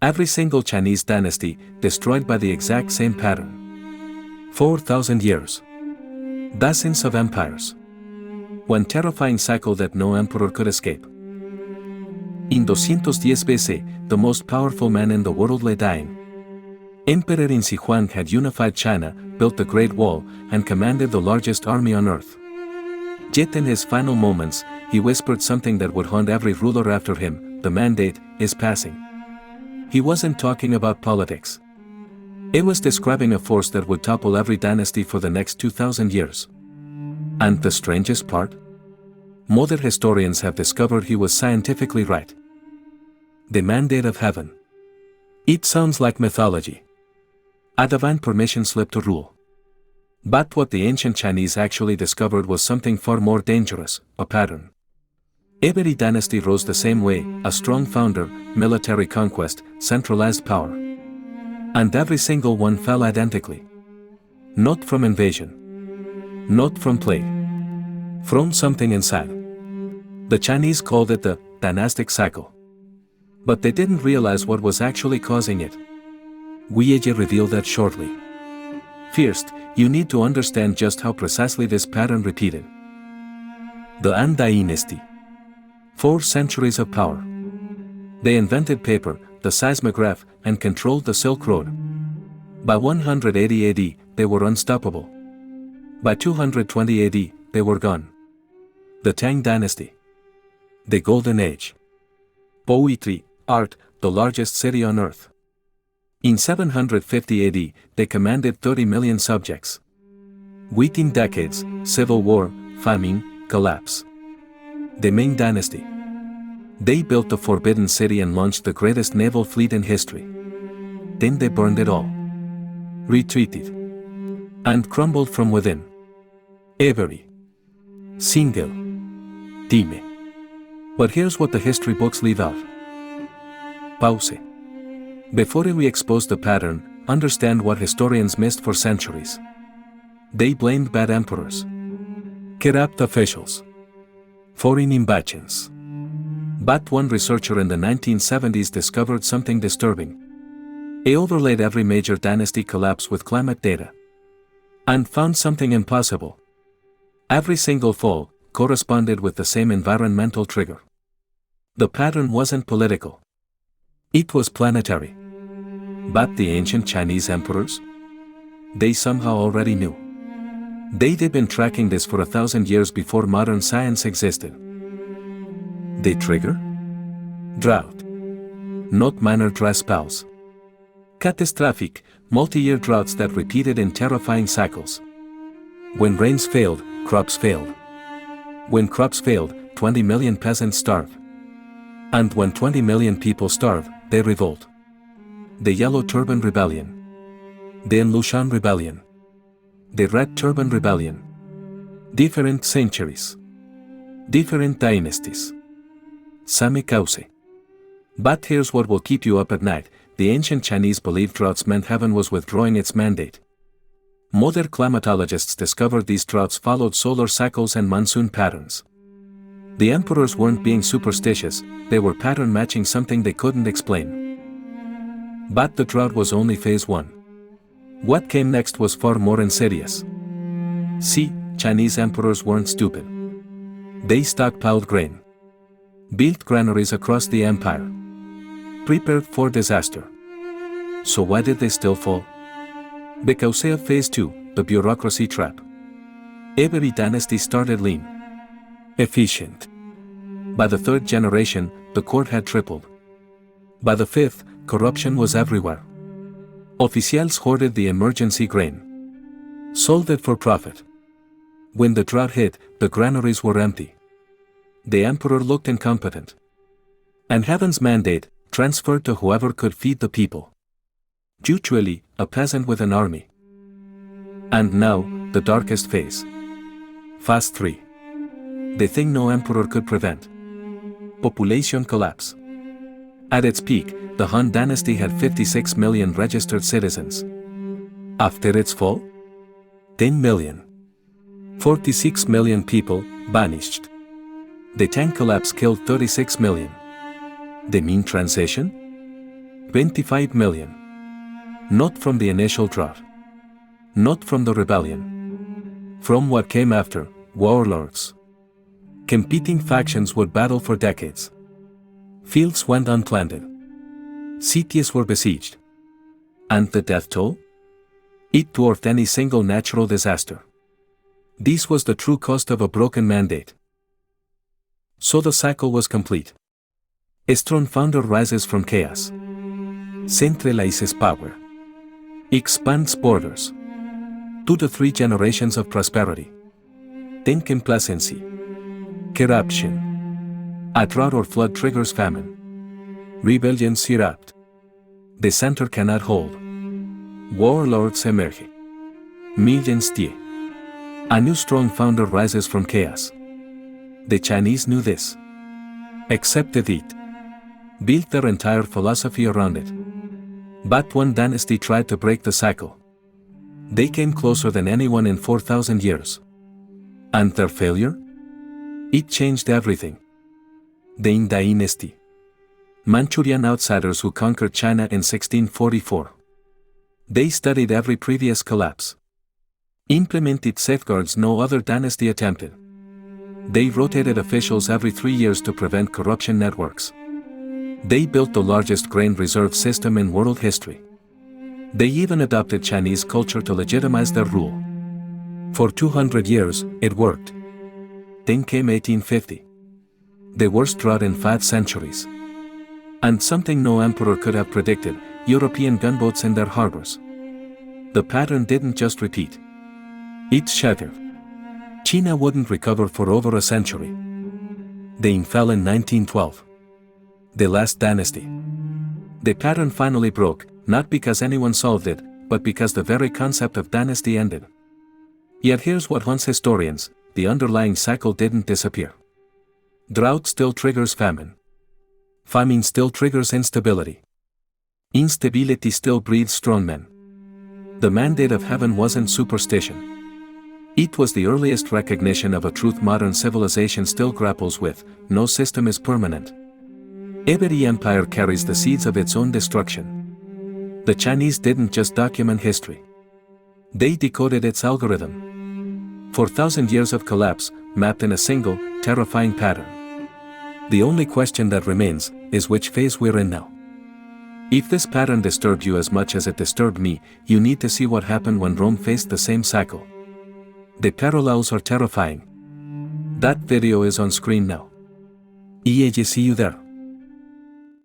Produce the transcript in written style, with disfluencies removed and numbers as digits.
Every single Chinese dynasty destroyed by the exact same pattern. 4,000 years. Dozens of empires. One terrifying cycle that no emperor could escape. In 210 BC, the most powerful man in the world lay dying. Emperor Qing Huang had unified China, built the Great Wall, and commanded the largest army on earth. Yet in his final moments, he whispered something that would haunt every ruler after him: the mandate is passing. He wasn't talking about politics. It was describing a force that would topple every dynasty for the next 2,000 years. And the strangest part? Modern historians have discovered he was scientifically right. The mandate of heaven. It sounds like mythology. A divine permission slip to rule. But what the ancient Chinese actually discovered was something far more dangerous: a pattern. Every dynasty rose the same way: a strong founder, military conquest, centralized power. And every single one fell identically. Not from invasion. Not from plague. From something inside. The Chinese called it the dynastic cycle. But they didn't realize what was actually causing it. We'll reveal that shortly. First, you need to understand just how precisely this pattern repeated. The Han Dynasty. 4 centuries of power. They invented paper, the seismograph, and controlled the Silk Road. By 180 AD, they were unstoppable. By 220 AD, they were gone. The Tang Dynasty. The Golden Age. Poetry, art, the largest city on earth. In 750 AD, they commanded 30 million subjects. Within decades, civil war, famine, collapse. The Ming Dynasty. They built the Forbidden City and launched the greatest naval fleet in history. Then they burned it all. Retreated. And crumbled from within. Every single time. But here's what the history books leave out. Pause. Before we expose the pattern, understand what historians missed for centuries. They blamed bad emperors, corrupt officials, foreign invasions. But one researcher in the 1970s discovered something disturbing. He overlaid every major dynasty collapse with climate data. And found something impossible. Every single fall corresponded with the same environmental trigger. The pattern wasn't political. It was planetary. But the ancient Chinese emperors? They somehow already knew. They'd been tracking this for 1,000 years before modern science existed. The trigger? Drought. Not minor dry spells. Catastrophic, multi-year droughts that repeated in terrifying cycles. When rains failed, crops failed. When crops failed, 20 million peasants starved. And when 20 million people starve, they revolt. The Yellow Turban Rebellion. The Lushan Rebellion. The Red Turban Rebellion. Different centuries. Different dynasties. Same cause. But here's what will keep you up at night: the ancient Chinese believed droughts meant heaven was withdrawing its mandate. Modern climatologists discovered these droughts followed solar cycles and monsoon patterns. The emperors weren't being superstitious, they were pattern matching something they couldn't explain. But the drought was only phase 1. What came next was far more insidious. See, Chinese emperors weren't stupid. They stockpiled grain. Built granaries across the empire. Prepared for disaster. So why did they still fall? Because of phase 2, the bureaucracy trap. Every dynasty started lean. Efficient. By the 3rd generation, the court had tripled. By the 5th, corruption was everywhere. Officials hoarded the emergency grain. Sold it for profit. When the drought hit, the granaries were empty. The emperor looked incompetent. And heaven's mandate transferred to whoever could feed the people. Usually, a peasant with an army. And now, the darkest phase. Phase 3. The thing no emperor could prevent. Population collapse. At its peak, the Han Dynasty had 56 million registered citizens. After its fall? 10 million. 46 million people vanished. The Tang collapse killed 36 million. The Ming transition? 25 million. Not from the initial drought. Not from the rebellion. From what came after, warlords. Competing factions would battle for decades. Fields went unplanted. Cities were besieged. And the death toll? It dwarfed any single natural disaster. This was the true cost of a broken mandate. So the cycle was complete. A strong founder rises from chaos. Centralizes power. Expands borders. 2 to 3 generations of prosperity. Then complacency. Corruption. A drought or flood triggers famine. Rebellions erupt. The center cannot hold. Warlords emerge. Millions die. A new strong founder rises from chaos. The Chinese knew this. Accepted it. Built their entire philosophy around it. But one dynasty tried to break the cycle. They came closer than anyone in 4,000 years. And their failure? It changed everything. The Qing Dynasty. Manchurian outsiders who conquered China in 1644. They studied every previous collapse. Implemented safeguards no other dynasty attempted. They rotated officials every 3 years to prevent corruption networks. They built the largest grain reserve system in world history. They even adopted Chinese culture to legitimize their rule. For 200 years, it worked. Then came 1850. The worst drought in 5 centuries. And something no emperor could have predicted, European gunboats in their harbors. The pattern didn't just repeat. It shattered. China wouldn't recover for over a century. The Qing fell in 1912. The last dynasty. The pattern finally broke, not because anyone solved it, but because the very concept of dynasty ended. Yet here's what haunts historians: the underlying cycle didn't disappear. Drought still triggers famine. Famine still triggers instability. Instability still breeds strong men. The mandate of heaven wasn't superstition. It was the earliest recognition of a truth modern civilization still grapples with: no system is permanent. Every empire carries the seeds of its own destruction. The Chinese didn't just document history. They decoded its algorithm. 4,000 years of collapse, mapped in a single, terrifying pattern. The only question that remains is which phase we're in now. If this pattern disturbed you as much as it disturbed me, you need to see what happened when Rome faced the same cycle. The parallels are terrifying. That video is on screen now. See you there.